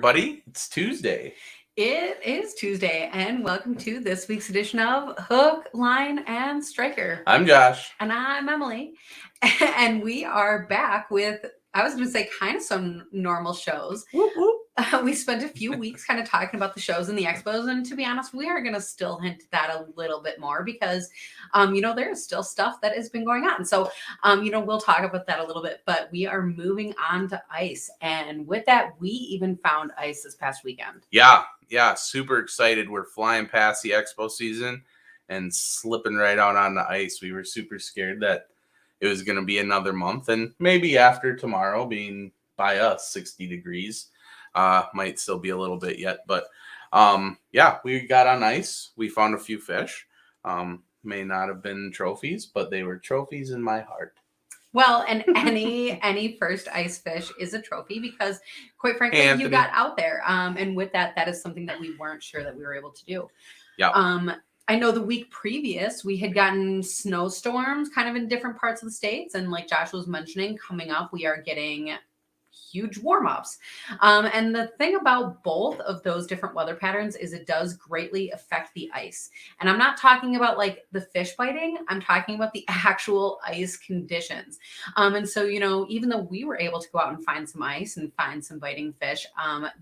everybody. It's Tuesday. It is Tuesday, and welcome to this week's edition of Hook, Line, and Striker. I'm Josh. And I'm Emily. And we are back with, I was going to say, kind of some normal shows. Whoop, whoop. We spent a few weeks kind of talking about the shows and the expos, and to be honest, we are going to still hint that a little bit more because, there's still stuff that has been going on. So, we'll talk about that a little bit, but we are moving on to ice. And with that, we even found ice this past weekend. Yeah, super excited. We're flying past the expo season and slipping right out on the ice. We were super scared that it was going to be another month, and maybe after tomorrow being by us 60 degrees. Might still be a little bit yet, but we got on ice. We found a few fish. May not have been trophies, but they were trophies in my heart. Well, and any first ice fish is a trophy because, quite frankly, you got out there. And with that is something that we weren't sure that we were able to do. Yeah. I know the week previous we had gotten snowstorms kind of in different parts of the states, and like Josh was mentioning, coming up we are getting huge warm-ups. And the thing about both of those different weather patterns is it does greatly affect the ice. And I'm not talking about like the fish biting, I'm talking about the actual ice conditions. And so, even though we were able to go out and find some ice and find some biting fish,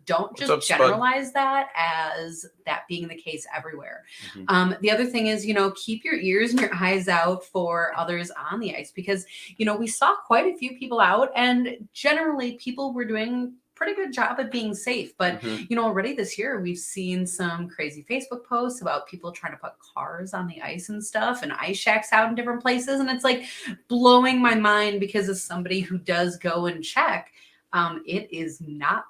don't just generalize that as that being the case everywhere. Mm-hmm. The other thing is, keep your ears and your eyes out for others on the ice because, we saw quite a few people out, and generally people were doing pretty good job at being safe. But, already this year we've seen some crazy Facebook posts about people trying to put cars on the ice and stuff and ice shacks out in different places. And it's like blowing my mind because as somebody who does go and check, it is not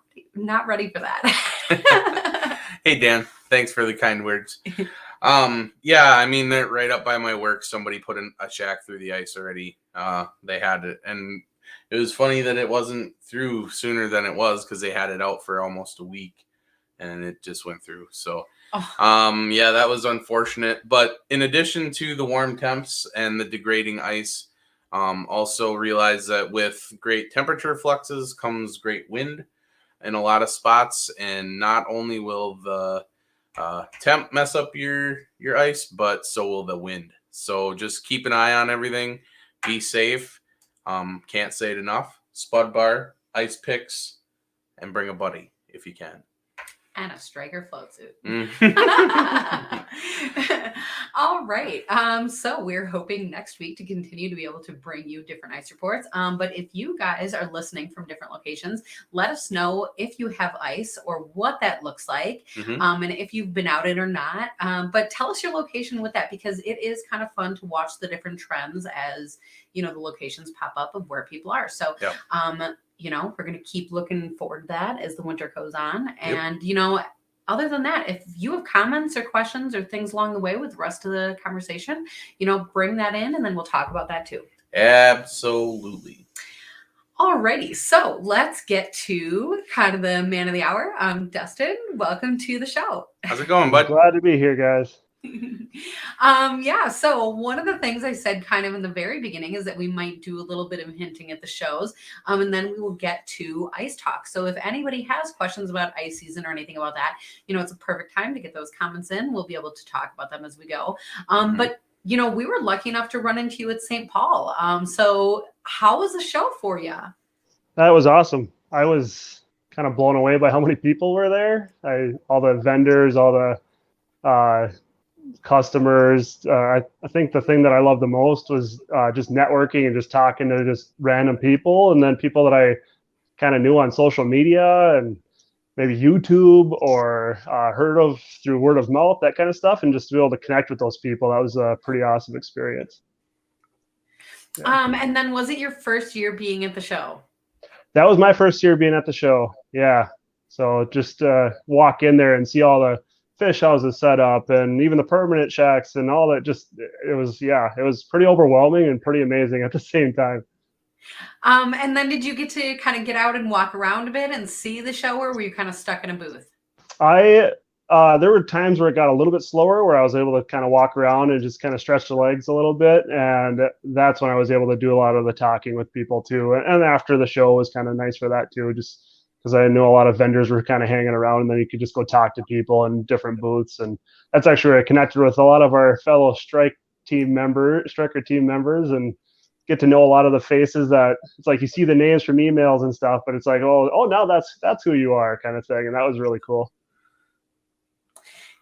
ready for that. Hey, Dan, thanks for the kind words. They're right up by my work. Somebody put a shack through the ice already. They had it. And it was funny that it wasn't through sooner than it was because they had it out for almost a week and it just went through. So, that was unfortunate. But in addition to the warm temps and the degrading ice, also realize that with great temperature fluxes comes great wind in a lot of spots. And not only will the temp mess up your ice, but so will the wind. So just keep an eye on everything. Be safe. Can't say it enough. Spud bar, ice picks, and bring a buddy if you can. And a striker float suit. Mm. All right. So we're hoping next week to continue to be able to bring you different ice reports. But if you guys are listening from different locations, let us know if you have ice or what that looks like. And if you've been out it or not. But tell us your location with that because it is kind of fun to watch the different trends as, the locations pop up of where people are. So, we're going to keep looking forward to that as the winter goes on. And, other than that, if you have comments or questions or things along the way with the rest of the conversation, bring that in and then we'll talk about that too. Absolutely. Alrighty, so let's get to kind of the man of the hour. Dustin, welcome to the show. How's it going, bud? Glad to be here, guys. So one of the things I said kind of in the very beginning is that we might do a little bit of hinting at the shows, and then we will get to ice talk. So if anybody has questions about ice season or anything about that, it's a perfect time to get those comments in. We'll be able to talk about them as we go. But we were lucky enough to run into you at St. Paul. So how was the show for you? That was awesome. I was kind of blown away by how many people were there. All the vendors, all the customers. I think the thing that I loved the most was just networking and just talking to just random people, and then people that I kind of knew on social media and maybe YouTube or heard of through word of mouth, that kind of stuff, and just to be able to connect with those people. That was a pretty awesome experience. Yeah. And then was it your first year being at the show? That was my first year being at the show. Yeah. So just walk in there and see all the fish houses set up and even the permanent shacks and all that. It was pretty overwhelming and pretty amazing at the same time. And then did you get to kind of get out and walk around a bit and see the show, or were you kind of stuck in a booth? There were times where it got a little bit slower where I was able to kind of walk around and just kind of stretch the legs a little bit. And that's when I was able to do a lot of the talking with people too. And after the show was kind of nice for that too. Just because I know a lot of vendors were kind of hanging around, and then you could just go talk to people in different booths. And that's actually where I connected with a lot of our fellow striker team members, and get to know a lot of the faces that it's like you see the names from emails and stuff, but it's like, oh, now that's who you are, kind of thing. And that was really cool.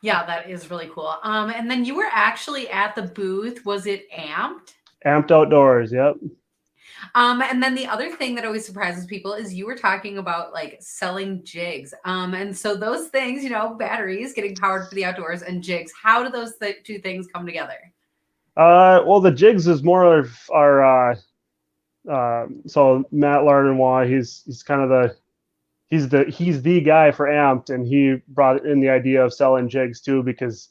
Yeah, that is really cool. And then you were actually at the booth. Was it Amped? Amped Outdoors, yep. And then the other thing that always surprises people is you were talking about like selling jigs. And so those things, batteries, getting powered for the outdoors, and jigs, how do those two things come together? Well, the jigs is more of our so Matt Lardenois, he's kind of he's the guy for Amped, and he brought in the idea of selling jigs too, because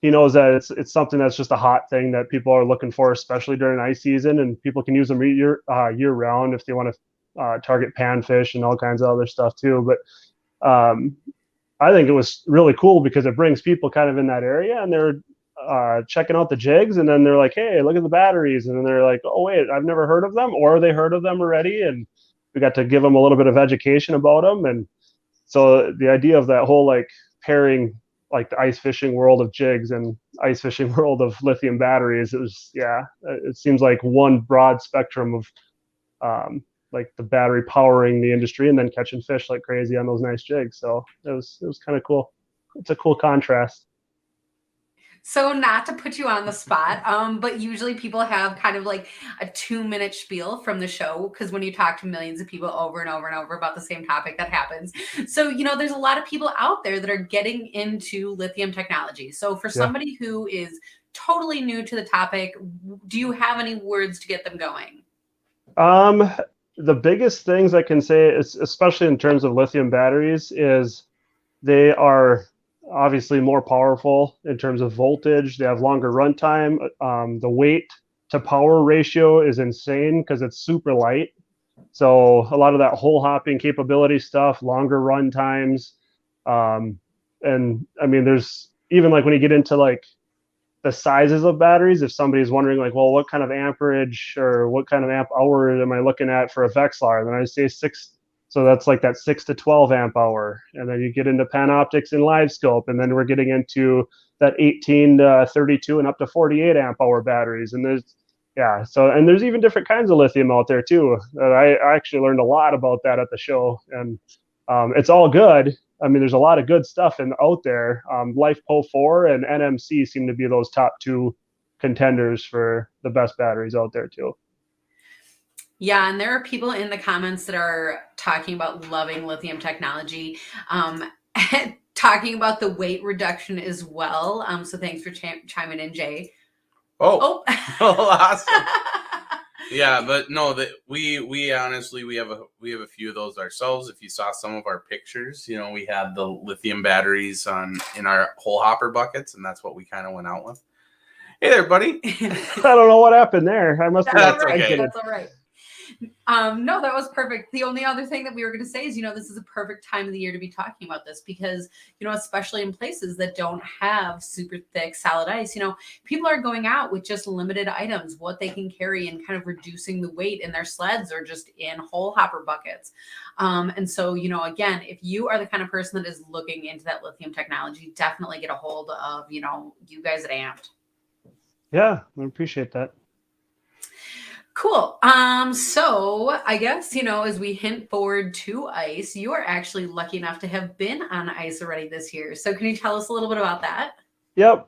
he knows that it's something that's just a hot thing that people are looking for, especially during ice season, and people can use them year round if they want to target panfish and all kinds of other stuff too. But I think it was really cool because it brings people kind of in that area, and they're checking out the jigs, and then they're like, hey, look at the batteries, and then they're like, oh wait, I've never heard of them, or they heard of them already, and we got to give them a little bit of education about them. And so the idea of that whole like pairing like the ice fishing world of jigs and ice fishing world of lithium batteries, it seems like one broad spectrum of like the battery powering the industry and then catching fish like crazy on those nice jigs. So it was kind of cool. It's a cool contrast. So not to put you on the spot, but usually people have kind of like a 2-minute spiel from the show, because when you talk to millions of people over and over and over about the same topic, that happens. So, there's a lot of people out there that are getting into lithium technology. So for somebody who is totally new to the topic, do you have any words to get them going? The biggest things I can say is, especially in terms of lithium batteries, is they are obviously more powerful in terms of voltage. They have longer runtime. The weight to power ratio is insane because it's super light. So a lot of that hole hopping capability stuff, longer run times. And I mean, there's even like when you get into like the sizes of batteries, if somebody's wondering like, well, what kind of amperage or what kind of amp hour am I looking at for a Vexlar? Then I say 6. So that's like that 6 to 12 amp hour. And then you get into Panoptics and Live Scope. And then we're getting into that 18 to 32 and up to 48 amp hour batteries. And and there's even different kinds of lithium out there too. I actually learned a lot about that at the show. And it's all good. I mean, there's a lot of good stuff out there. LifePo 4 and NMC seem to be those top 2 contenders for the best batteries out there too. Yeah, and there are people in the comments that are talking about loving lithium technology, talking about the weight reduction as well. So thanks for chiming in, Jay. Oh. Awesome. Yeah, but no, that we honestly we have a few of those ourselves. If you saw some of our pictures, we had the lithium batteries in our hole hopper buckets, and that's what we kind of went out with. Hey there, buddy. I don't know what happened there. I must. That's okay. That's all right. No, that was perfect. The only other thing that we were going to say is, this is a perfect time of the year to be talking about this because, especially in places that don't have super thick solid ice, people are going out with just limited items, what they can carry, and kind of reducing the weight in their sleds or just in hole hopper buckets. And so, again, if you are the kind of person that is looking into that lithium technology, definitely get a hold of, you guys at Amped. Yeah, I appreciate that. Cool. So I guess, as we hint forward to ice, you are actually lucky enough to have been on ice already this year. So can you tell us a little bit about that? Yep.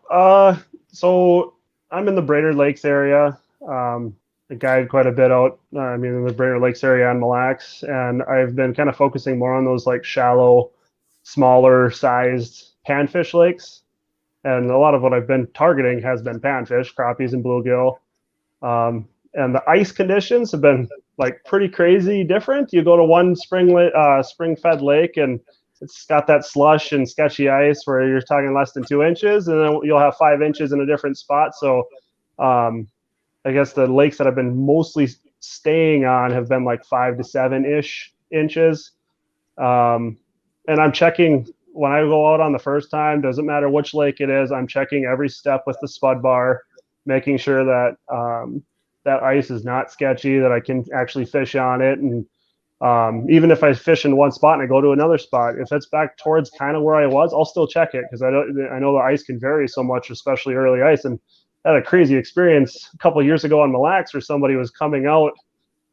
So I'm in the Brainerd Lakes area. I guide quite a bit out. In the Brainerd Lakes area on Mille Lacs, and I've been kind of focusing more on those like shallow, smaller sized panfish lakes. And a lot of what I've been targeting has been panfish, crappies, and bluegill. And the ice conditions have been like pretty crazy different. You go to one spring-fed lake, and it's got that slush and sketchy ice where you're talking less than 2 inches, and then you'll have 5 inches in a different spot. So I guess the lakes that I've been mostly staying on have been like 5 to 7-ish inches. And I'm checking when I go out on the first time, doesn't matter which lake it is, I'm checking every step with the spud bar, making sure that that ice is not sketchy, that I can actually fish on it. And Even if I fish in one spot and I go to another spot, if it's back towards kind of where I was, I'll still check it because I know the ice can vary so much, especially early ice. And I had a crazy experience a couple of years ago on Mille Lacs where somebody was coming out.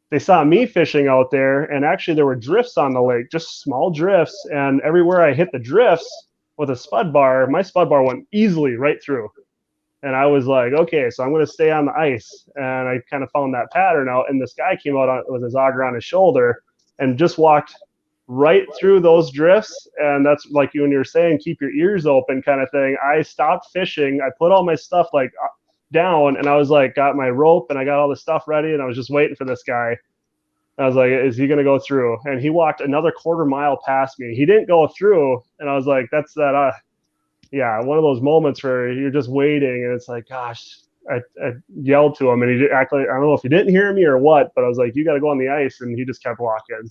They saw me fishing out there, and actually there were drifts on the lake, just small drifts. And everywhere I hit the drifts with a spud bar, my spud bar went easily right through. And I was like, okay, so I'm going to stay on the ice. And I kind of found that pattern out. And this guy came out with his auger on his shoulder and just walked right through those drifts. And that's like you and you're saying, keep your ears open kind of thing. I stopped fishing. I put all my stuff like down, and I was like, got my rope and I got all the stuff ready, and I was just waiting for this guy. I was like, is he going to go through? And he walked another quarter mile past me. He didn't go through. And I was like, that's that, yeah, one of those moments where you're just waiting, and it's like, gosh, I yelled to him, and he acted like, I don't know if he didn't hear me or what, but I was like, you got to go on the ice. And he just kept walking.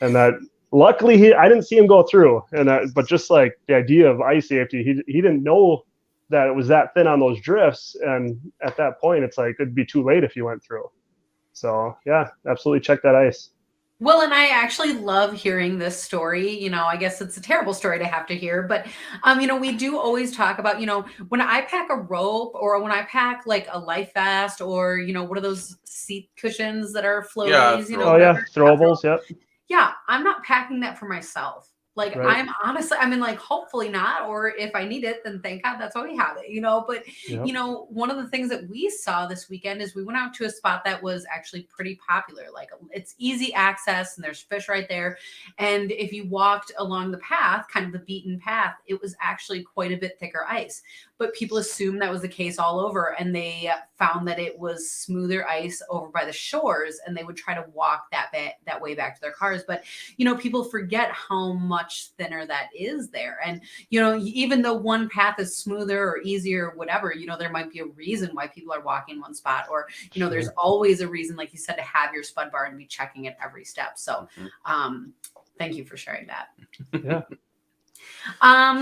And that, luckily, I didn't see him go through. And but just like the idea of ice safety, he didn't know that it was that thin on those drifts. And at that point, it's like, it'd be too late if he went through. So yeah, absolutely check that ice. Well, and I actually love hearing this story. You know, I guess it's a terrible story to have to hear, but you know, we do always talk about, you know, when I pack a rope or when I pack like a life vest or, you know, what are those seat cushions that are floaties, you know, throwables, yep. Yeah, I'm not packing that for myself. Like, right. I'm honestly, I mean, like, hopefully not, or if I need it, then thank God that's why we have it, you know. But, yep. You know, one of the things that we saw this weekend is we went out to a spot that was actually pretty popular. Like, it's easy access and there's fish right there. And if you walked along the path, kind of the beaten path, it was actually quite a bit thicker ice. But people assumed that was the case all over, and they found that it was smoother ice over by the shores, and they would try to walk that way back to their cars. But, you know, people forget how much thinner that is there. And, you know, even though one path is smoother or easier or whatever, you know, there might be a reason why people are walking one spot, or, you know, there's always a reason, like you said, to have your spud bar and be checking it every step. So thank you for sharing that. Yeah.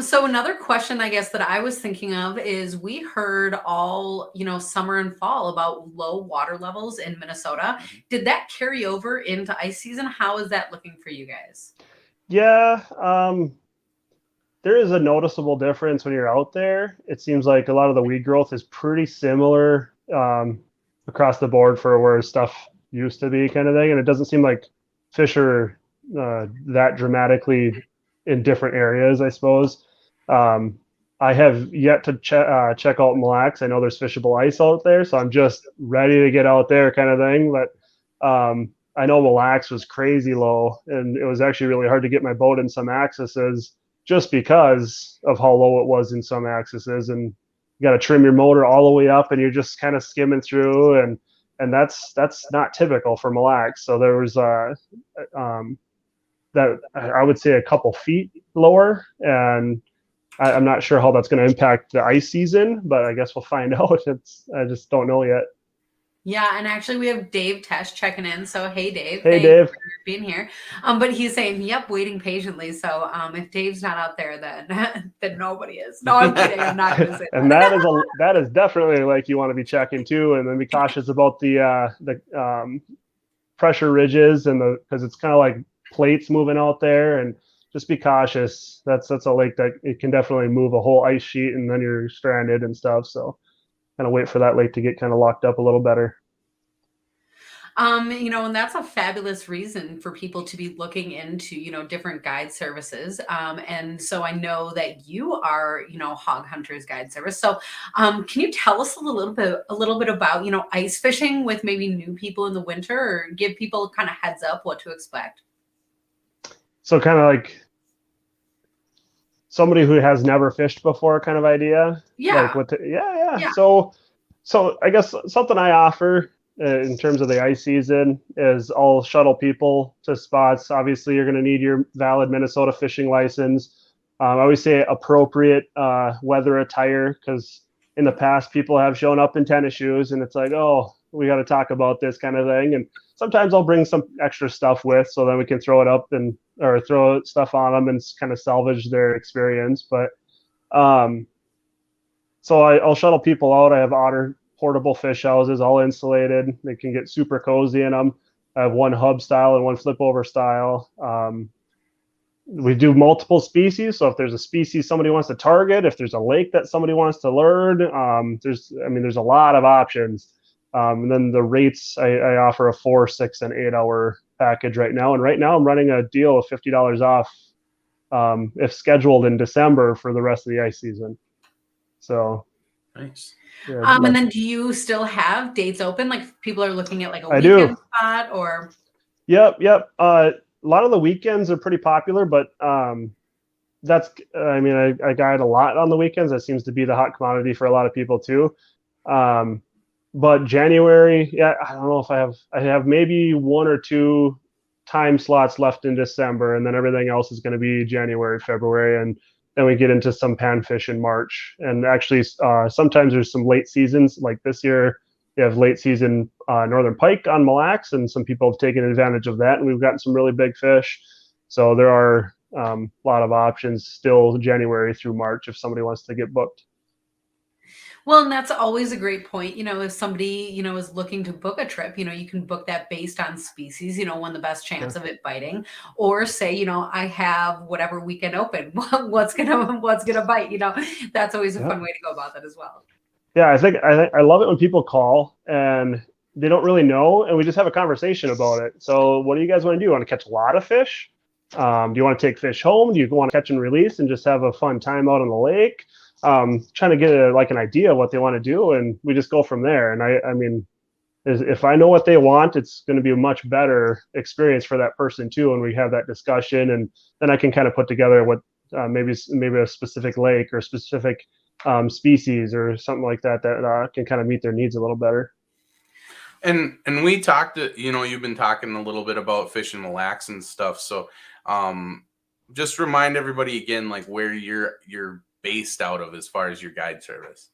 So another question, I guess, that I was thinking of is we heard all, you know, summer and fall about low water levels in Minnesota. Did that carry over into ice season? How is that looking for you guys? Yeah, there is a noticeable difference when you're out there. It seems like a lot of the weed growth is pretty similar across the board for where stuff used to be, kind of thing. And it doesn't seem like fish are that dramatically in different areas, I suppose. I have yet to check out Mille Lacs. I know there's fishable ice out there, so I'm just ready to get out there, kind of thing. But I know Mille Lacs was crazy low, and it was actually really hard to get my boat in some accesses just because of how low it was in some accesses. And you got to trim your motor all the way up, and you're just kind of skimming through, and that's not typical for Mille Lacs. So there was that I would say a couple feet lower, and I'm not sure how that's going to impact the ice season, but I guess we'll find out. I just don't know yet. Yeah, and actually we have Dave Tesh checking in. So hey, Dave. Hey, Dave. For being here. But he's saying, yep, waiting patiently. So if Dave's not out there, then nobody is. No, I'm kidding. I'm not going to say that. And that is definitely like you want to be checking too, and then be cautious about the pressure ridges because it's kind of like plates moving out there, and just be cautious. That's a lake that it can definitely move a whole ice sheet, and then you're stranded and stuff. So kind of wait for that lake to get kind of locked up a little better. You know, and that's a fabulous reason for people to be looking into, you know, different guide services. And so I know that you are, you know, Hawg Hunterz Guide Service. So can you tell us a little bit about, you know, ice fishing with maybe new people in the winter, or give people kind of heads up what to expect? So kind of like somebody who has never fished before kind of idea. Yeah. Like yeah. So I guess something I offer in terms of the ice season is I'll shuttle people to spots. Obviously, you're going to need your valid Minnesota fishing license. I always say appropriate weather attire, because in the past people have shown up in tennis shoes, and it's like, oh, we got to talk about this kind of thing. And sometimes I'll bring some extra stuff with, so then we can throw it up or throw stuff on them and kind of salvage their experience. But so I'll shuttle people out. I have Otter portable fish houses, all insulated. They can get super cozy in them. I have one hub style and one flip over style. We do multiple species. So if there's a species somebody wants to target, if there's a lake that somebody wants to learn, there's a lot of options. And then the rates, I offer a 4, 6, and 8 hour package right now. And right now I'm running a deal of $50 off if scheduled in December for the rest of the ice season. So nice. Yeah, and then do you still have dates open? Like if people are looking at like a I weekend do. spot or? Yep. A lot of the weekends are pretty popular, but that's, I guide a lot on the weekends. That seems to be the hot commodity for a lot of people too. But January, I don't know if I have maybe 1 or 2 time slots left in December, and then everything else is going to be January, February, and then we get into some panfish in March. And actually, sometimes there's some late seasons. Like this year, you have late season northern pike on Mille Lacs, and some people have taken advantage of that, and we've gotten some really big fish. So there are a lot of options still January through March if somebody wants to get booked. Well, and that's always a great point. If somebody, is looking to book a trip, you can book that based on species, when the best chance of it biting, or say, I have whatever weekend open, what's gonna bite, that's always a fun way to go about that as well. Yeah, I love it when people call and they don't really know, and we just have a conversation about it. So what do you guys want to do? You want to catch a lot of fish? Do you want to take fish home? Do you want to catch and release and just have a fun time out on the lake? Trying to get an idea of what they want to do, and we just go from there. And if I know what they want, it's going to be a much better experience for that person too. And we have that discussion, and then I can kind of put together what maybe a specific lake or specific species or something like that can kind of meet their needs a little better. And we talked, you've been talking a little bit about fishing Mille Lacs and stuff. So just remind everybody again, like where you're based out of as far as your guide service.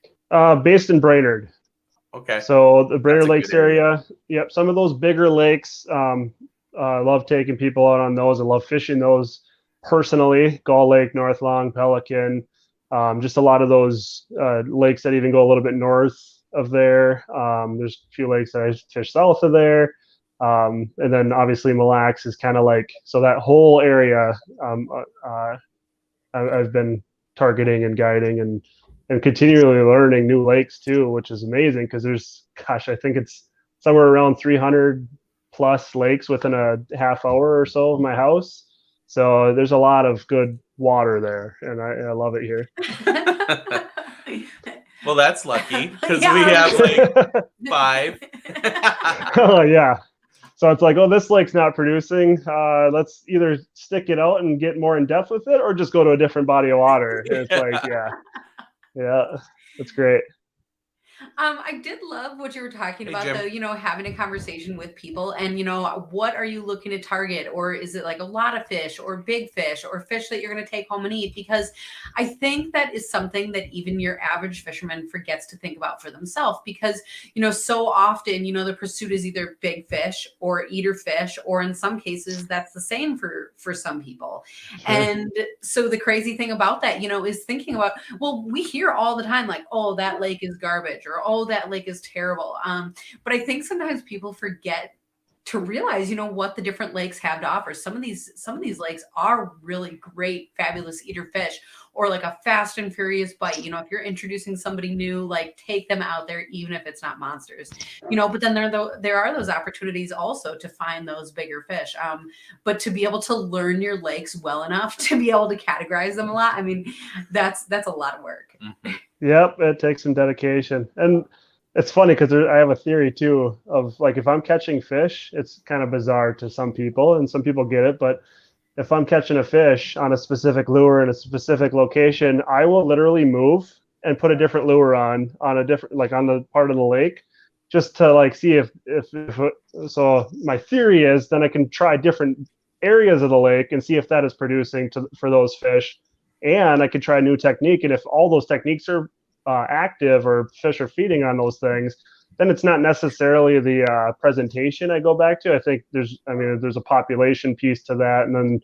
Based in Brainerd. Okay. So the Brainerd Lakes area. Yep. Some of those bigger lakes, I love taking people out on those. I love fishing those personally. Gull Lake, North Long, Pelican, just a lot of those lakes that even go a little bit north of there. There's a few lakes that I fish south of there. And then obviously Mille Lacs is kind of like, so that whole area I've been targeting and guiding and continually learning new lakes too, which is amazing because there's, I think it's somewhere around 300 plus lakes within a half hour or so of my house. So there's a lot of good water there, and I love it here. Well, that's lucky because we have like 5. Oh yeah. So it's like, oh, this lake's not producing. Let's either stick it out and get more in depth with it, or just go to a different body of water. And it's like, yeah, that's great. I did love what you were talking about, though, having a conversation with people and, what are you looking to target? Or is it like a lot of fish or big fish or fish that you're going to take home and eat? Because I think that is something that even your average fisherman forgets to think about for themselves because, so often, the pursuit is either big fish or eater fish, or in some cases that's the same for some people. Sure. And so the crazy thing about that, is thinking about, well, we hear all the time, like, oh, that lake is garbage, or oh, that lake is terrible. But I think sometimes people forget to realize, what the different lakes have to offer. Some of these lakes are really great, fabulous eater fish, or like a fast and furious bite. If you're introducing somebody new, like take them out there, even if it's not monsters, but then there are those opportunities also to find those bigger fish. But to be able to learn your lakes well enough to be able to categorize them a lot, that's a lot of work. Mm-hmm. Yep, it takes some dedication. And it's funny because I have a theory too of like, if I'm catching fish, it's kind of bizarre to some people and some people get it. But if I'm catching a fish on a specific lure in a specific location, I will literally move and put a different lure on a different, like on the part of the lake, just to like see if so my theory is then I can try different areas of the lake and see if that is producing for those fish. And I could try a new technique. And if all those techniques are active or fish are feeding on those things, then it's not necessarily the presentation I go back to. I think there's a population piece to that. And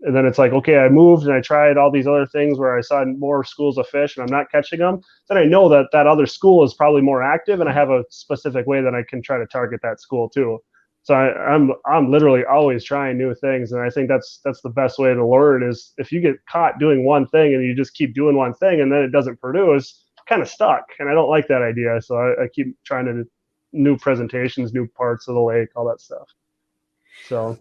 then it's like, okay, I moved and I tried all these other things where I saw more schools of fish and I'm not catching them. Then I know that other school is probably more active and I have a specific way that I can try to target that school too. So I'm literally always trying new things, and I think that's the best way to learn is if you get caught doing one thing and you just keep doing one thing and then it doesn't produce, kind of stuck. And I don't like that idea, so I keep trying to do new presentations, new parts of the lake, all that stuff. So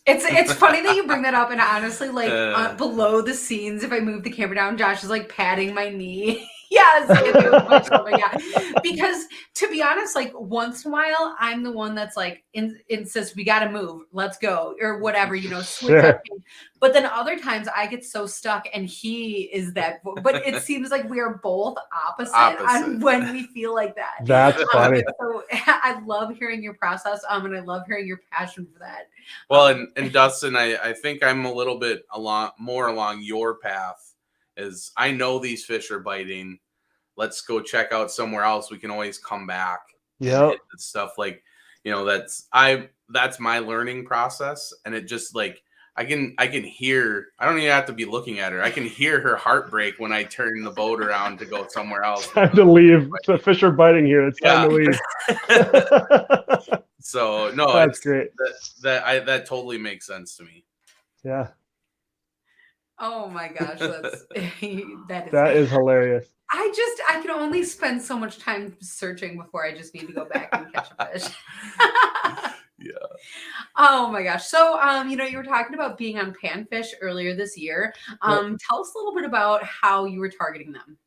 it's funny that you bring that up, and honestly, like below the scenes, if I move the camera down, Josh is like patting my knee. Yes, my shoulder, yeah. Because to be honest, like once in a while, I'm the one that's like insists we got to move, let's go, or whatever, you know, switch up. But then other times I get so stuck, and he is that. But it seems like we are both opposite. On when we feel like that. That's funny. So I love hearing your process, and I love hearing your passion for that. Well, and Dustin, I think I'm a little bit more along your path. Is I know these fish are biting. Let's go check out somewhere else. We can always come back. Yeah. Stuff like, you know, that's my learning process. And it just like, I can hear, I don't even have to be looking at her. I can hear her heartbreak when I turn the boat around to go somewhere else. Time to leave. The fish are biting here. It's time to leave. So no, that's great. That totally makes sense to me. Yeah. Oh my gosh, that is hilarious. I can only spend so much time searching before I just need to go back and catch a fish. Yeah. Oh my gosh. So you know, you were talking about being on Panfish earlier this year. Tell us a little bit about how you were targeting them.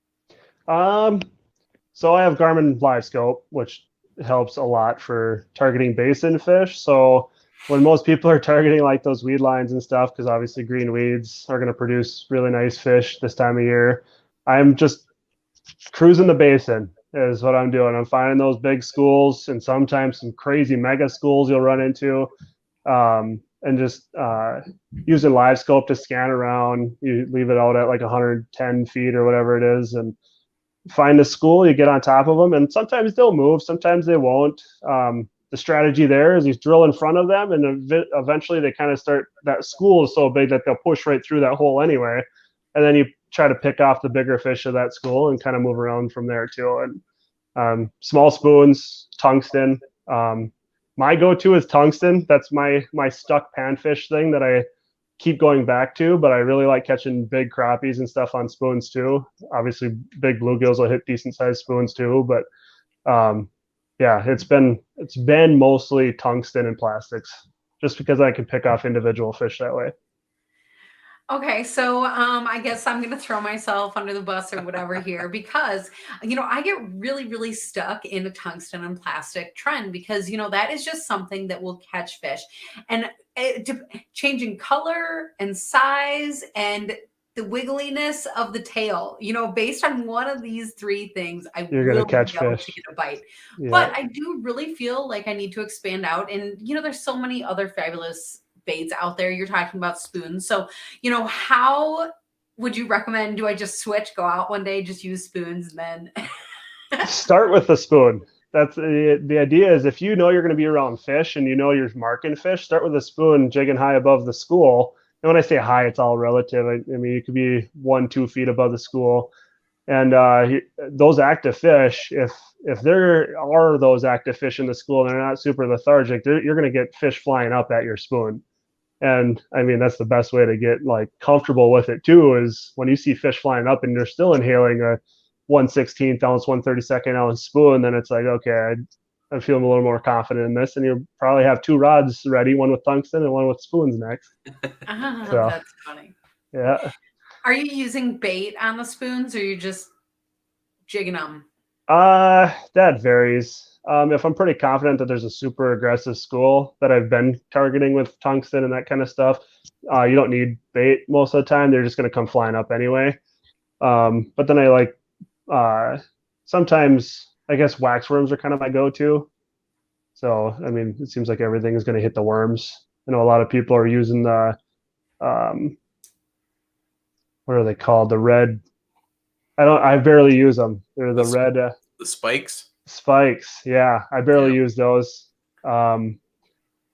So I have Garmin Live Scope, which helps a lot for targeting basin fish. So when most people are targeting like those weed lines and stuff, because obviously green weeds are going to produce really nice fish this time of year, I'm just cruising the basin is what I'm doing. I'm finding those big schools and sometimes some crazy mega schools you'll run into, and just using Live Scope to scan around. You leave it out at like 110 feet or whatever it is, and find a school, you get on top of them, and sometimes they'll move, sometimes they won't. The strategy there is you drill in front of them, and eventually they kind of start, that school is so big that they'll push right through that hole anyway. And then you try to pick off the bigger fish of that school and kind of move around from there too. And small spoons, tungsten. My go-to is tungsten. That's my stuck panfish thing that I keep going back to, but I really like catching big crappies and stuff on spoons too. Obviously big bluegills will hit decent sized spoons too, but yeah, it's been mostly tungsten and plastics, just because I can pick off individual fish that way. Okay, so I guess I'm going to throw myself under the bus or whatever here because, you know, I get really, really stuck in a tungsten and plastic trend because, you know, that is just something that will catch fish. And changing color and size and the wiggliness of the tail, you know, based on one of these three things, you're going to catch fish to get a bite. Yeah. But I do really feel like I need to expand out. And, you know, there's so many other fabulous baits out there. You're talking about spoons. So, you know, how would you recommend? Do I just switch, go out one day, just use spoons, and then start with the spoon? That's the idea is if you know you're going to be around fish and you know you're marking fish, start with a spoon jigging high above the school. And when I say high, it's all relative. I mean, you could be 1-2 feet above the school. And those active fish, if there are those active fish in the school and they're not super lethargic, you're going to get fish flying up at your spoon. And I mean, that's the best way to get like comfortable with it too, is when you see fish flying up and they're still inhaling a 1/16 ounce, 1/32 ounce spoon, then it's like, okay, I'm feeling a little more confident in this. And you'll probably have 2 rods ready, one with tungsten and one with spoons next. So, that's funny. Yeah. Are you using bait on the spoons or are you just jigging them? That varies. If I'm pretty confident that there's a super aggressive school that I've been targeting with tungsten and that kind of stuff, you don't need bait most of the time. They're just going to come flying up anyway. But then I like, sometimes I guess wax worms are kind of my go-to. So, I mean, it seems like everything is going to hit the worms. I know a lot of people are using the, what are they called? The red, I barely use them. They're the red. The spikes? Spikes, yeah. I barely use those.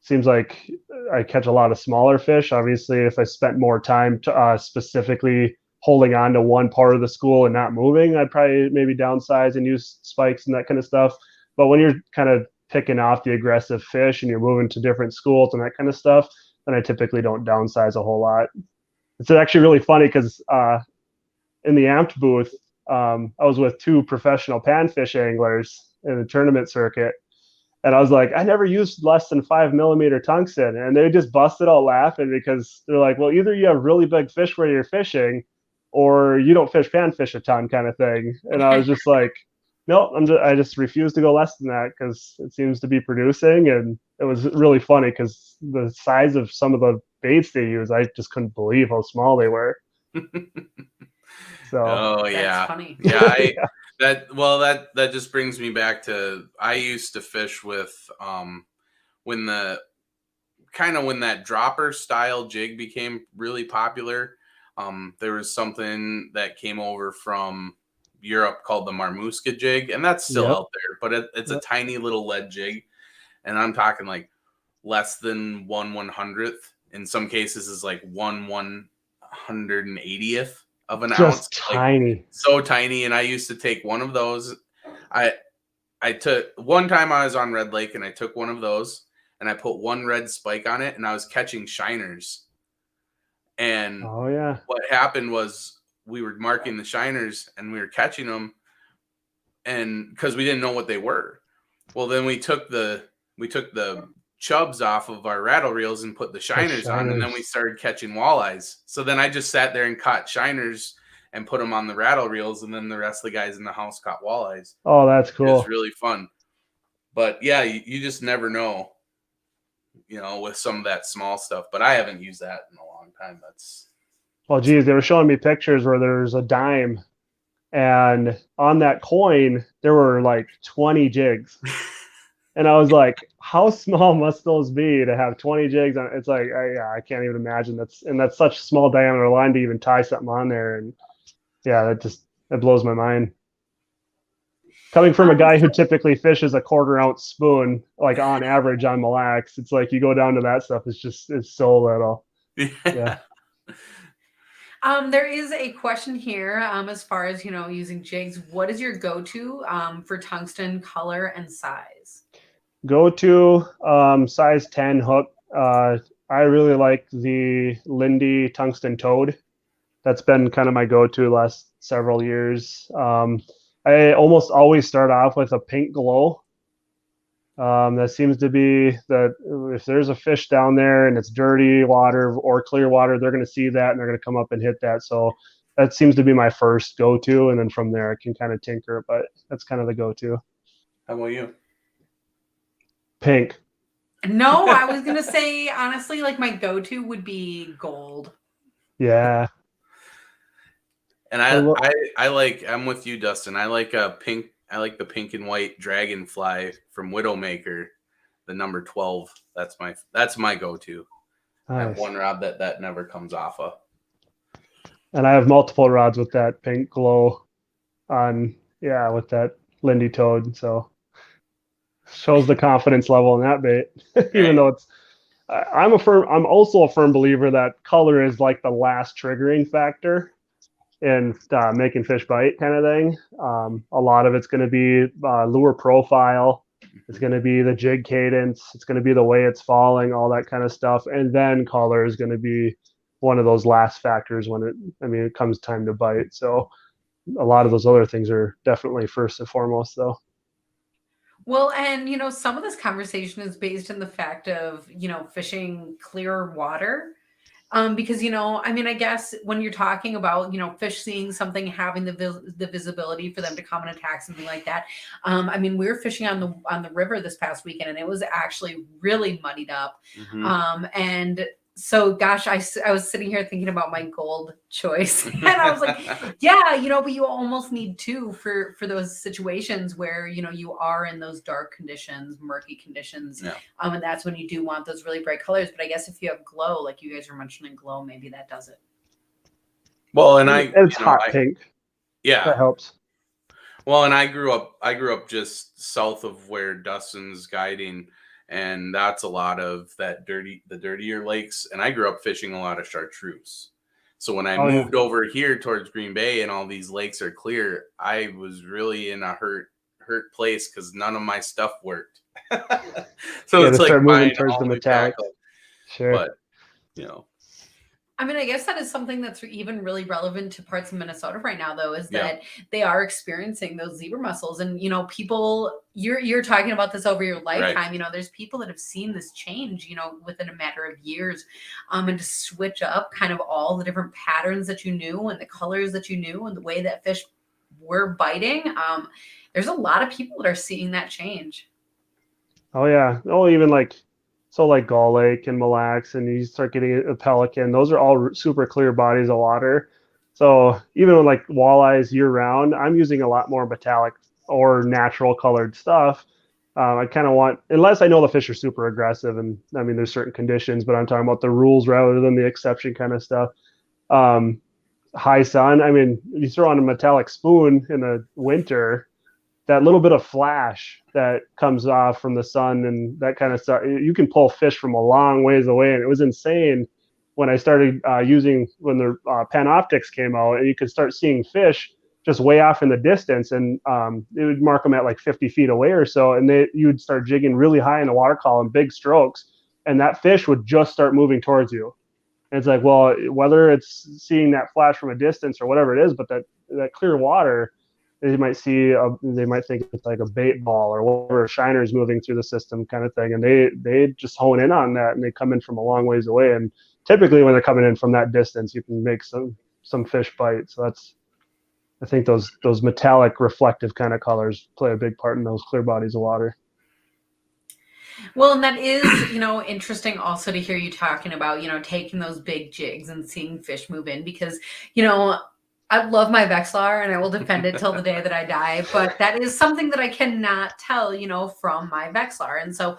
Seems like I catch a lot of smaller fish. Obviously, if I spent more time specifically holding on to one part of the school and not moving, I'd probably maybe downsize and use spikes and that kind of stuff. But when you're kind of picking off the aggressive fish and you're moving to different schools and that kind of stuff, then I typically don't downsize a whole lot. It's actually really funny because in the amped booth, I was with 2 professional panfish anglers in the tournament circuit. And I was like, I never used less than 5mm tungsten. And they just busted out laughing because they're like, well, either you have really big fish where you're fishing or you don't fish panfish a ton kind of thing. And I was just like, no, I just refuse to go less than that because it seems to be producing. And it was really funny because the size of some of the baits they use, I just couldn't believe how small they were. So, oh yeah, that's funny. yeah. Yeah. That just brings me back to I used to fish with when that dropper style jig became really popular. There was something that came over from Europe called the Marmuska Jig, and that's still out there, but it's a tiny little lead jig, and I'm talking like less than 1/100th. In some cases, is like 1/180th of an ounce. Tiny. Like, so tiny. And I used to take one of those. I took one time I was on Red Lake and I took one of those and I put one red spike on it and I was catching shiners. And oh yeah, what happened was we were marking the shiners and we were catching them, and because we didn't know what they were. Well, then we took the chubs off of our rattle reels and put the shiners on, and then we started catching walleyes. So then I just sat there and caught shiners and put them on the rattle reels, and then the rest of the guys in the house caught walleyes. Oh, that's cool. It was really fun. But yeah, you just never know, with some of that small stuff. But I haven't used that in a long time. Well, geez, they were showing me pictures where there's a dime, and on that coin there were like 20 jigs. And I was like, how small must those be to have 20 jigs on? It's like, I can't even imagine. That's such small diameter line to even tie something on there. And yeah, that blows my mind. Coming from a guy who typically fishes a 1/4 ounce spoon, like on average on Mille Lacs, it's like you go down to that stuff. It's so little. Yeah. There is a question here as far as, using jigs. What is your go-to for tungsten color and size? Go to size 10 hook. I really like the Lindy tungsten toad. That's been kind of my go-to last several years. I almost always start off with a pink glow. That seems to be that if there's a fish down there and it's dirty water or clear water, they're going to see that and they're going to come up and hit that. So that seems to be my first go-to. And then from there, I can kind of tinker, but that's kind of the go-to. How about you? Pink. No, I was going to say, honestly, like my go-to would be gold. Yeah. And I'm with you, Dustin. I like the pink and white dragonfly from Widowmaker, the number 12. That's my go-to. Nice. I have one rod that never comes off of. And I have multiple rods with that pink glow on, with that Lindy toad. So shows the confidence level in that bait. Even though I'm also a firm believer that color is like the last triggering factor in making fish bite kind of thing. A lot of it's going to be lure profile. It's going to be the jig cadence. It's going to be the way it's falling, all that kind of stuff. And then color is going to be one of those last factors when it comes time to bite. So a lot of those other things are definitely first and foremost though. Well, and, some of this conversation is based on the fact of, fishing clear water. Because, I guess when you're talking about, fish seeing something, having the visibility for them to come and attack, something like that. We were fishing on the river this past weekend and it was actually really muddied up. Mm-hmm. And so, gosh, I was sitting here thinking about my gold choice and I was like, yeah, but you almost need two for those situations where, you are in those dark conditions, murky conditions. Yeah. And that's when you do want those really bright colors. But I guess if you have glow, like you guys are mentioning glow, maybe that does it. Well, and it's hot pink. Yeah. That helps. Well, and I grew up just south of where Dustin's guiding. And that's a lot of the dirtier lakes. And I grew up fishing a lot of chartreuse. So when I moved over here towards Green Bay and all these lakes are clear, I was really in a hurt place because none of my stuff worked. So Yeah, it's to like start moving buying towards all the new metallic. tackle. Sure. But you know, I mean, I guess that is something that's even really relevant to parts of Minnesota right now, though, is Yeah. that they are experiencing those zebra mussels. And, you know, people, you're talking about this over your lifetime. Right. You know, there's people that have seen this change, you know, within a matter of years. And to switch up kind of all the different patterns that you knew and the colors that you knew and the way that fish were biting. There's a lot of people that are seeing that change. Oh yeah. Oh, even like Gull Lake and Mille Lacs, and you start getting a pelican. Those are all super clear bodies of water. So even with like walleyes year round, I'm using a lot more metallic or natural colored stuff. I kind of want, unless I know the fish are super aggressive, and I mean there's certain conditions, but I'm talking about the rules rather than the exception kind of stuff. High sun. I mean, you throw on a metallic spoon in the winter, that little bit of flash that comes off from the sun and that kind of stuff, you can pull fish from a long ways away. And it was insane when I started using, when the Panoptics came out, and you could start seeing fish just way off in the distance, and it would mark them at like 50 feet away or so, and you would start jigging really high in the water column, big strokes, and that fish would just start moving towards you. And it's like, well, whether it's seeing that flash from a distance or whatever it is, but that clear water, they might think it's like a bait ball or whatever, shiners moving through the system kind of thing, and they just hone in on that, and they come in from a long ways away. And typically when they're coming in from that distance, you can make some fish bite. So I think those metallic reflective kind of colors play a big part in those clear bodies of water. Well, and that is, you know, interesting also to hear you talking about, you know, taking those big jigs and seeing fish move in, because, you know, I love my Vexlar and I will defend it till the day that I die, but that is something that I cannot tell, you know, from my Vexlar. And so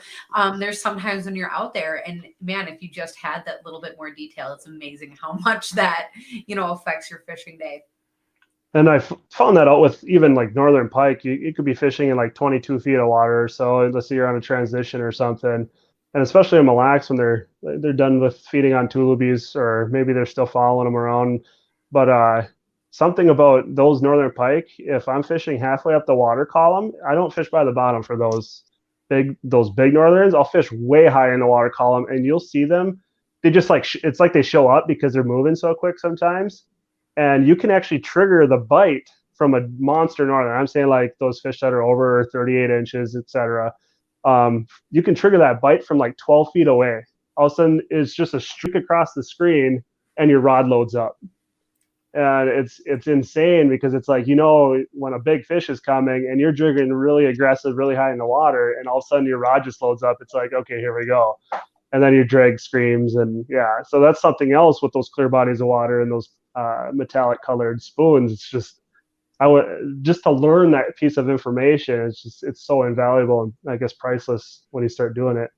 there's sometimes when you're out there and man, if you just had that little bit more detail, it's amazing how much that, you know, affects your fishing day. And I found that out with even like northern pike. You could be fishing in like 22 feet of water or so. Let's say you're on a transition or something, and especially in Mille Lacs when they're done with feeding on tulubies, or maybe they're still following them around. But something about those northern pike, if I'm fishing halfway up the water column, I don't fish by the bottom for those big northerns. I'll fish way high in the water column, and you'll see them. They just like it's like they show up because they're moving so quick sometimes. And you can actually trigger the bite from a monster northern. I'm saying like those fish that are over 38 inches, etc. You can trigger that bite from like 12 feet away. All of a sudden, it's just a streak across the screen, and your rod loads up. And it's insane because it's like, you know, when a big fish is coming and you're jigging really aggressive, really high in the water, and all of a sudden your rod just loads up. It's like, okay, here we go. And then your drag screams, and yeah. So that's something else with those clear bodies of water and those metallic colored spoons. It's just just to learn that piece of information. It's so invaluable and I guess priceless when you start doing it.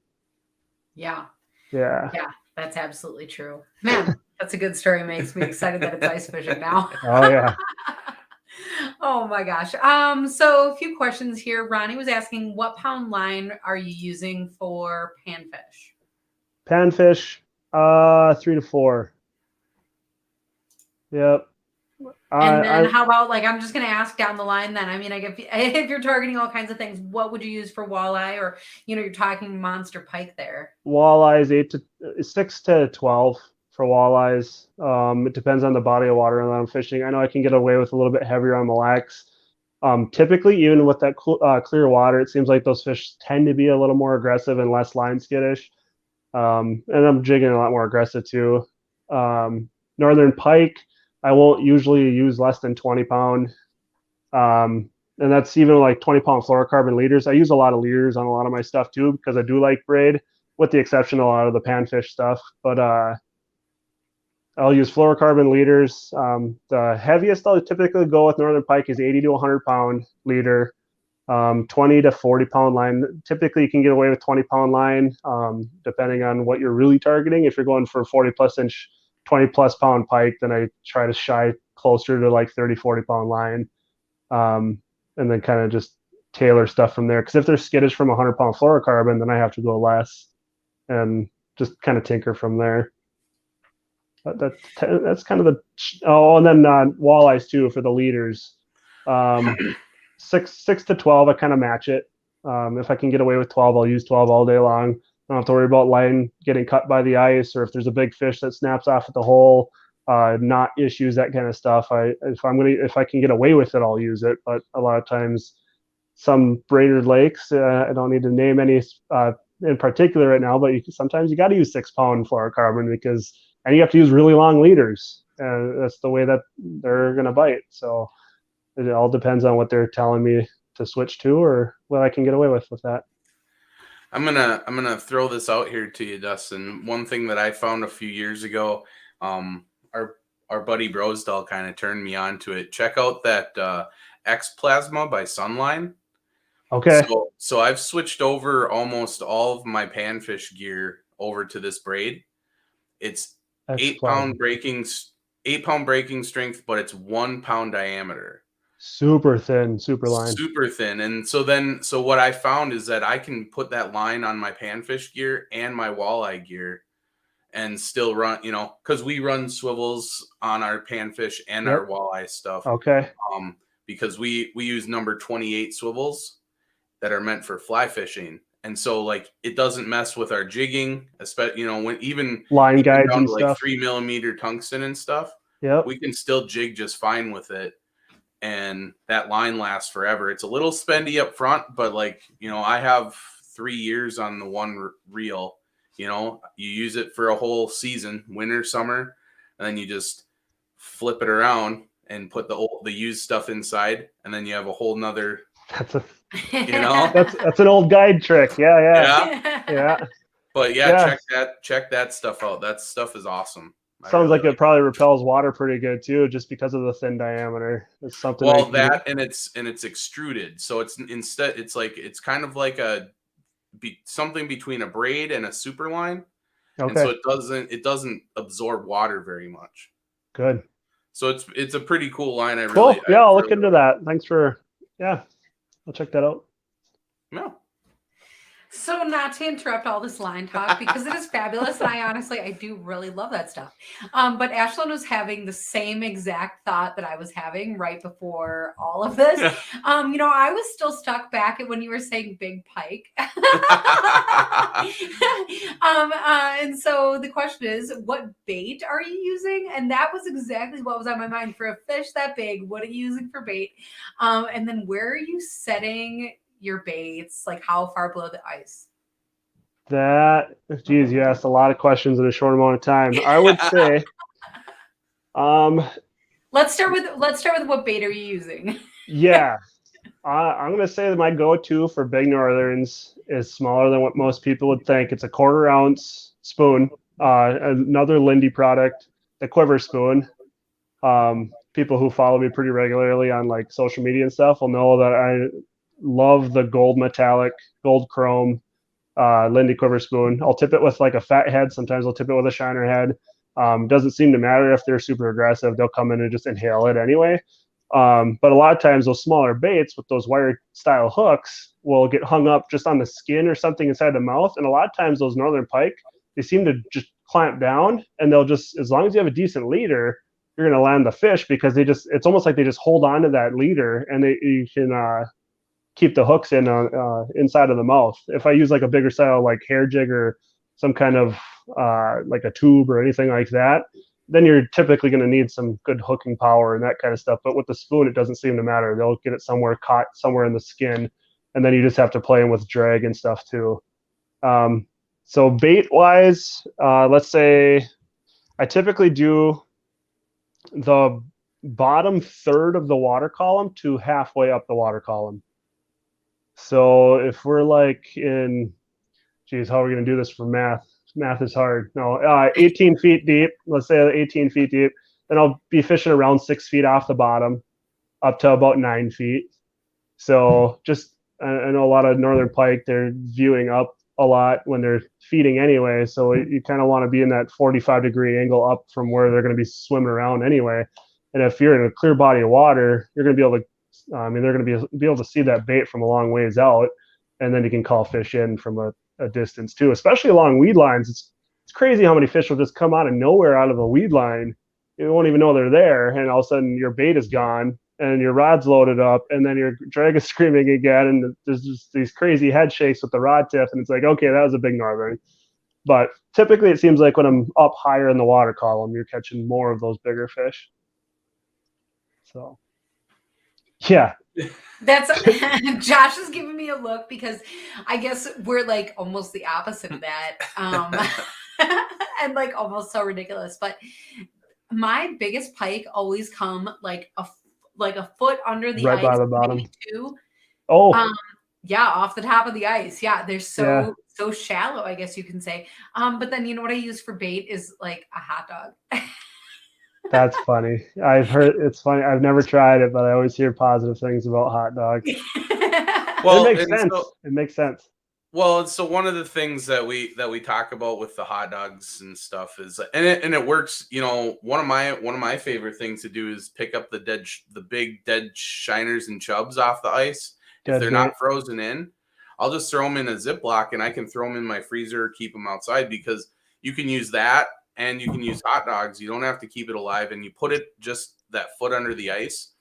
Yeah, Yeah, that's absolutely true, man. That's a good story. Makes me excited that it's ice fishing now. oh yeah. Oh my gosh. So a few questions here. Ronnie was asking, what pound line are you using for panfish? Panfish, 3 to 4. Yep. And then how about, like, I'm just going to ask down the line then. I mean, if you're targeting all kinds of things, what would you use for walleye, or, you know, you're talking monster pike there? Walleyes 6 to 12 for walleyes. It depends on the body of water that I'm fishing. I know I can get away with a little bit heavier on Mille Lacs. Typically, even with that clear water, it seems like those fish tend to be a little more aggressive and less line skittish. And I'm jigging a lot more aggressive too. Northern pike, I won't usually use less than 20 pound. And that's even like 20 pound fluorocarbon leaders. I use a lot of leaders on a lot of my stuff too, because I do like braid, with the exception of a lot of the panfish stuff. But I'll use fluorocarbon leaders. The heaviest I'll typically go with northern pike is 80 to 100 pound leader. 20 to 40 pound line. Typically you can get away with 20 pound line, depending on what you're really targeting. If you're going for 40 plus inch, 20 plus pound pike, then I try to shy closer to like 30, 40 pound line. And then kind of just tailor stuff from there. Because if they're skittish from 100 pound fluorocarbon, then I have to go less and just kind of tinker from there. That's kind of the, and then walleyes too for the leaders. 6 to 12, I kind of match it. If I can get away with 12, I'll use 12 all day long. I don't have to worry about line getting cut by the ice, or if there's a big fish that snaps off at the hole, knot issues, that kind of stuff. If I can get away with it, I'll use it. But a lot of times, some Brainerd lakes, I don't need to name any in particular right now, but sometimes you got to use 6-pound fluorocarbon and you have to use really long leaders. That's the way that they're going to bite. So it all depends on what they're telling me to switch to, or what I can get away with that. I'm gonna throw this out here to you, Dustin. One thing that I found a few years ago, our buddy Brosdahl kind of turned me on to it. Check out that X Plasma by Sunline. Okay. So I've switched over almost all of my Panfish gear over to this braid. It's 8-pound breaking strength, but it's 1 pound diameter. Super thin, super line. Super thin. And so what I found is that I can put that line on my Panfish gear and my walleye gear and still run, because we run swivels on our Panfish and our walleye stuff. Okay. Because we use number 28 swivels that are meant for fly fishing. And so like it doesn't mess with our jigging, especially, when even line guides down and to stuff. like 3mm tungsten and stuff. Yeah. We can still jig just fine with it. And that line lasts forever. It's a little spendy up front, but I have 3 years on the one reel. You use it for a whole season, winter, summer, and then you just flip it around and put the used stuff inside, and then you have a whole nother. That's an old guide trick. Yeah. But check that stuff out. That stuff is awesome. Sounds like it probably repels water pretty good too, just because of the thin diameter. It's something. Well, and it's extruded, so it's kind of like something between a braid and a super line. Okay. And so it doesn't absorb water very much. Good. So it's a pretty cool line. I'll look into that. Thanks for I'll check that out. Yeah. So not to interrupt all this line talk, because it is fabulous, and I do really love that stuff. But Ashlyn was having the same exact thought that I was having right before all of this. I was still stuck back at when you were saying big pike. And so the question is, what bait are you using? And that was exactly what was on my mind. For a fish that big, what are you using for bait? And then where are you setting your baits, like how far below the ice? You asked a lot of questions in a short amount of time. I would say let's start with what bait are you using? I'm gonna say that my go-to for big northerns is smaller than what most people would think. It's a 1/4 ounce spoon, another Lindy product, the Quiver Spoon. People who follow me pretty regularly on like social media and stuff will know that I love the gold metallic, gold chrome Lindy Quiver Spoon. I'll tip it with like a fat head. Sometimes I'll tip it with a shiner head. Doesn't seem to matter if they're super aggressive. They'll come in and just inhale it anyway. But a lot of times those smaller baits with those wire style hooks will get hung up just on the skin or something inside the mouth. And a lot of times those northern pike, they seem to just clamp down, and they'll just, as long as you have a decent leader, you're going to land the fish, because it's almost like they just hold on to that leader, and you can keep the hooks in inside of the mouth. If I use like a bigger style, like hair jig or some kind of like a tube or anything like that, then you're typically going to need some good hooking power and that kind of stuff. But with the spoon, it doesn't seem to matter. They'll get it caught somewhere in the skin, and then you just have to play them with drag and stuff too. So bait wise, let's say I typically do the bottom third of the water column to halfway up the water column. So if we're like how are we going to do this for math? Math is hard. No, 18 feet deep. Let's say 18 feet deep. Then I'll be fishing around 6 feet off the bottom up to about 9 feet. So I know a lot of northern pike, they're viewing up a lot when they're feeding anyway. So you kind of want to be in that 45-degree angle up from where they're going to be swimming around anyway. And if you're in a clear body of water, you're going to be able to they're going to be able to see that bait from a long ways out, and then you can call fish in from a distance too, especially along weed lines. It's crazy how many fish will just come out of nowhere out of a weed line. You won't even know they're there, and all of a sudden your bait is gone, and your rod's loaded up, and then your drag is screaming again, and there's just these crazy head shakes with the rod tip, and it's like, okay, that was a big northern. But typically it seems like when I'm up higher in the water column, you're catching more of those bigger fish. So, yeah. That's Josh is giving me a look because I guess we're like almost the opposite of that. And like almost so ridiculous. But my biggest pike always come like a foot under the Right ice. by the bottom. Too. Oh. Yeah, off the top of the ice. Yeah, they're so shallow, I guess you can say. But then you know what I use for bait is like a hot dog. That's funny. I've heard it's funny. I've never tried it, but I always hear positive things about hot dogs. Well, it makes sense. It makes sense. Well, so one of the things that we talk about with the hot dogs and stuff is, and it works. You know, one of my favorite things to do is pick up the big dead shiners and chubs off the ice. If they're not frozen in, I'll just throw them in a Ziploc, and I can throw them in my freezer, keep them outside, because you can use that. And you can use hot dogs. You don't have to keep it alive, and you put it just that foot under the ice.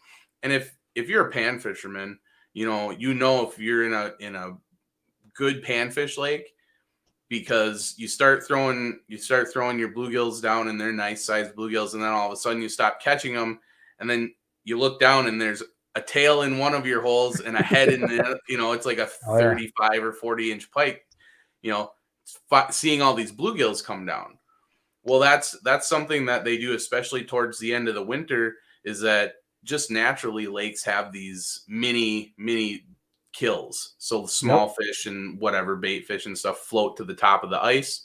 And if you're a pan fisherman, you know if you're in a good panfish lake, because you start throwing your bluegills down, and they're nice sized bluegills, and then all of a sudden you stop catching them, and then you look down and there's a tail in one of your holes and a head in the it's like a 35 or 40-inch pike. Seeing all these bluegills come down. Well, that's something that they do, especially towards the end of the winter, is that just naturally lakes have these mini kills. So small fish and whatever bait fish and stuff float to the top of the ice,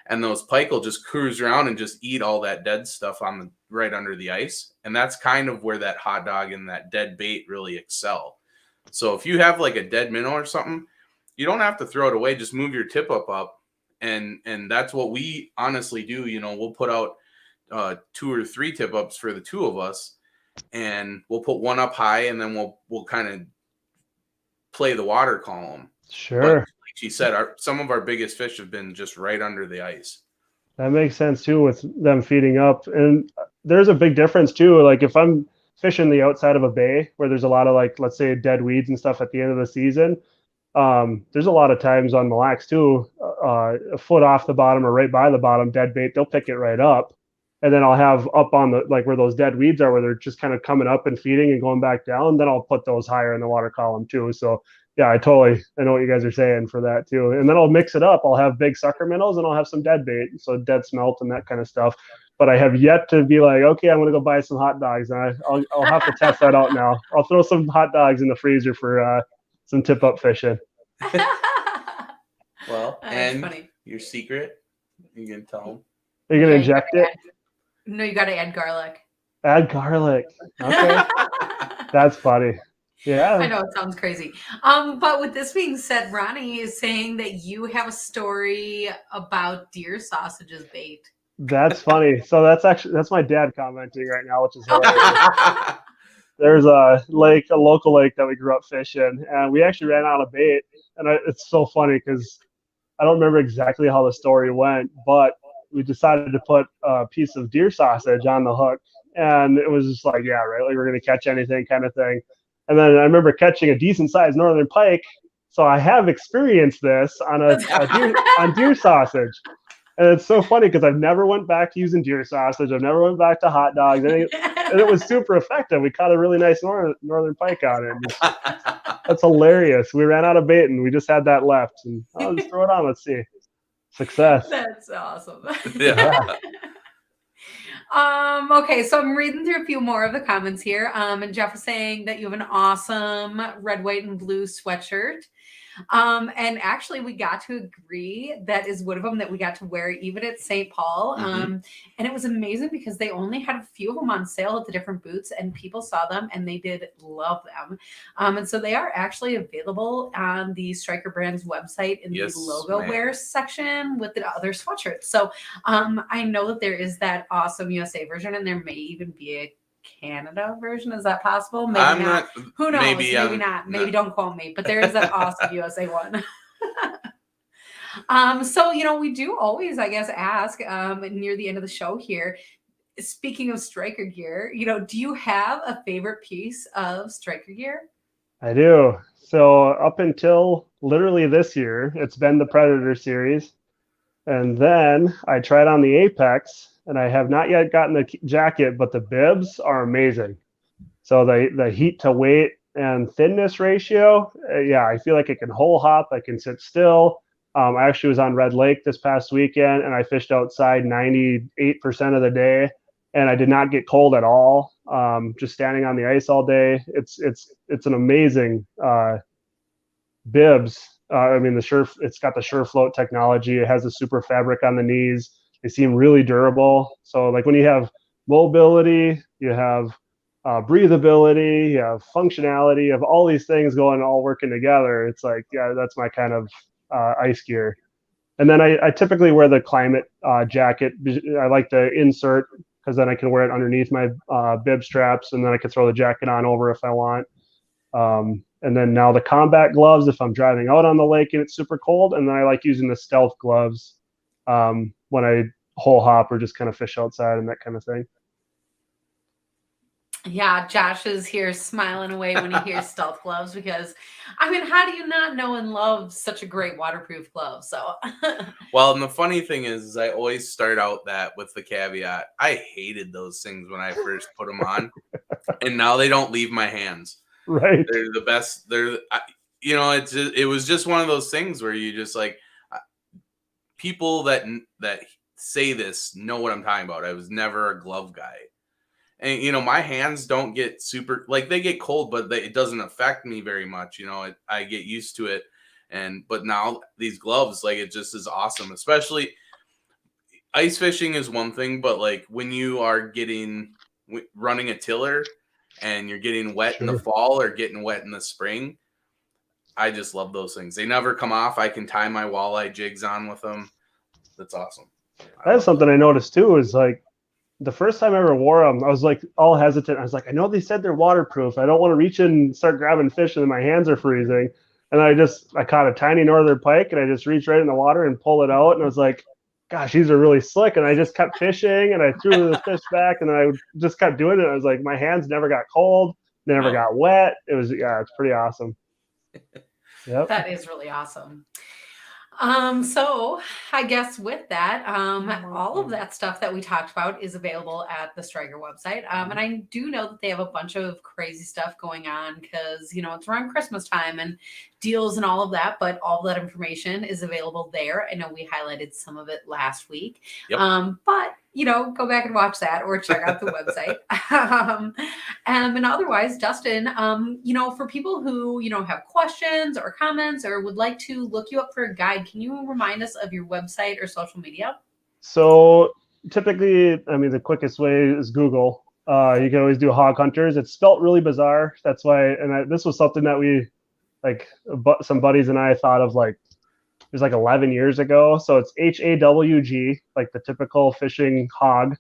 and those pike will just cruise around and just eat all that dead stuff right under the ice. And that's kind of where that hot dog and that dead bait really excel. So if you have like a dead minnow or something, you don't have to throw it away. Just move your tip up. And that's what we honestly do. We'll put out 2 or 3 tip ups for the 2 of us, and we'll put one up high, and then we'll kind of play the water column. Sure. But like she said, some of our biggest fish have been just right under the ice. That makes sense too, with them feeding up. And there's a big difference too. Like if I'm fishing the outside of a bay where there's a lot of, like, let's say dead weeds and stuff at the end of the season, there's a lot of times on Mille Lacs too, a foot off the bottom or right by the bottom, dead bait, they'll pick it right up. And then I'll have up on the, like where those dead weeds are, where they're just kind of coming up and feeding and going back down, then I'll put those higher in the water column too. So yeah, I know what you guys are saying for that too. And then I'll mix it up. I'll have big sucker minnows and I'll have some dead bait, so dead smelt and that kind of stuff. But I have yet to be like, okay, I'm going to go buy some hot dogs. And I'll have to test that out now. I'll throw some hot dogs in the freezer for some tip-up fishing. Well, and funny. Your secret, you can tell them. Are you going to inject it? No, you got to add garlic. Add garlic. Okay. That's funny. Yeah. I know, it sounds crazy. But with this being said, Ronnie is saying that you have a story about deer sausages bait. That's funny. So that's my dad commenting right now, which is hilarious. There's a local lake that we grew up fishing, and we actually ran out of bait. And it's so funny because I don't remember exactly how the story went, but we decided to put a piece of deer sausage on the hook, and it was just like, yeah, right, like we're gonna catch anything kind of thing. And then I remember catching a decent sized northern pike, so I have experienced this on deer sausage. And it's so funny because I've never went back to using deer sausage. I've never went back to hot dogs. And it was super effective. We caught a really nice northern pike on it. That's hilarious. We ran out of bait and we just had that left. And I'll just throw it on. Let's see. Success. That's awesome. Yeah. Okay, so I'm reading through a few more of the comments here. And Jeff was saying that you have an awesome red, white, and blue sweatshirt. And actually we got to agree that is one of them that we got to wear even at St. Paul. And it was amazing because they only had a few of them on sale at the different booths, and people saw them and they did love them. And so they are actually available on the Striker Brands website in the logo wear section with the other sweatshirts. So I know that there is that awesome USA version, and there may even be a Canada version. Is that possible? Maybe not. Who knows? Maybe not. Maybe don't quote me. But there is that awesome USA one. So we do always, I guess, ask near the end of the show here, speaking of striker gear, do you have a favorite piece of striker gear? I do. So up until literally this year, it's been the Predator series. And then I tried on the Apex, and I have not yet gotten the jacket, but the bibs are amazing. So the heat to weight and thinness ratio, yeah, I feel like it can hole hop. I can sit still. I actually was on Red Lake this past weekend, and I fished outside 98% of the day, and I did not get cold at all. Just standing on the ice all day. It's an amazing bibs. I mean, it's got the Sure Float technology. It has a super fabric on the knees. They seem really durable. So like when you have mobility, you have breathability, you have functionality, you have all these things all working together. It's like, yeah, that's my kind of ice gear. And then I typically wear the climate jacket. I like the insert because then I can wear it underneath my bib straps, and then I can throw the jacket on over if I want. And then now the combat gloves if I'm driving out on the lake and it's super cold. And then I like using the stealth gloves when I hole hop or just kind of fish outside and that kind of thing. Yeah, Josh is here smiling away when he hears stealth gloves because, I mean, how do you not know and love such a great waterproof glove? So, well, and the funny thing is I always start out that with the caveat. I hated those things when I first put them on, and now they don't leave my hands. Right. They're the best. It was just one of those things where you just like people that say this know what I'm talking about. I was never a glove guy. And, my hands don't get super, like they get cold, but it doesn't affect me very much. I get used to it. But now these gloves, like it just is awesome, especially ice fishing is one thing, but like when you are running a tiller and you're getting wet in the fall or getting wet in the spring, I just love those things. They never come off. I can tie my walleye jigs on with them. That's awesome. That's something I noticed too, is like, the first time I ever wore them, I was like all hesitant. I was like, I know they said they're waterproof. I don't want to reach in and start grabbing fish and then my hands are freezing. And I caught a tiny northern pike and I just reached right in the water and pulled it out. And I was like, gosh, these are really slick. And I just kept fishing and I threw the fish back and then I just kept doing it. I was like, my hands never got cold. They never got wet. It's pretty awesome. Yep. That is really awesome. So I guess with that, all of that stuff that we talked about is available at the Striker website. And I do know that they have a bunch of crazy stuff going on because, it's around Christmas time and deals and all of that, but all of that information is available there. I know we highlighted some of it last week, yep. But go back and watch that or check out the website. And otherwise, Dustin, for people who, have questions or comments or would like to look you up for a guide, can you remind us of your website or social media? So typically, the quickest way is Google. You can always do Hawg Hunterz. It's spelt really bizarre. That's why, this was something that we, some buddies and I thought of it was 11 years ago. So it's HAWG, like the typical fishing hog,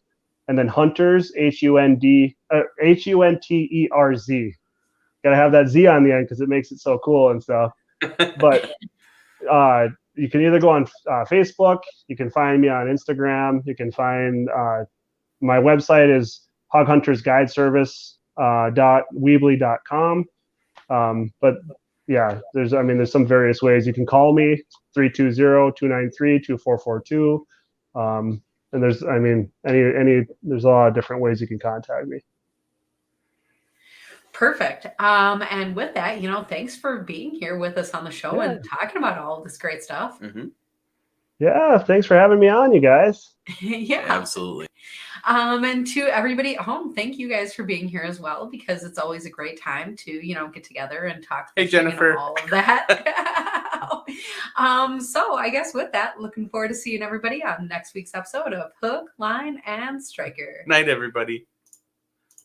and then Hunterz, HUNTERZ. Gotta have that Z on the end because it makes it so cool and stuff. But you can either go on Facebook, you can find me on Instagram, you can find my website is Hawg Hunterz Guide Service .weebly.com. But yeah, there's some various ways you can call me, 320-293-2442. And there's there's a lot of different ways you can contact me. Perfect. And with that, thanks for being here with us on the show and talking about all of this great stuff. Mm-hmm. Yeah, thanks for having me on, you guys. Yeah, absolutely. And to everybody at home, thank you guys for being here as well, because it's always a great time to, get together and talk. Hey, Jennifer. And all of that. So I guess with that, looking forward to seeing everybody on next week's episode of Hook, Line, and Striker. Night, everybody.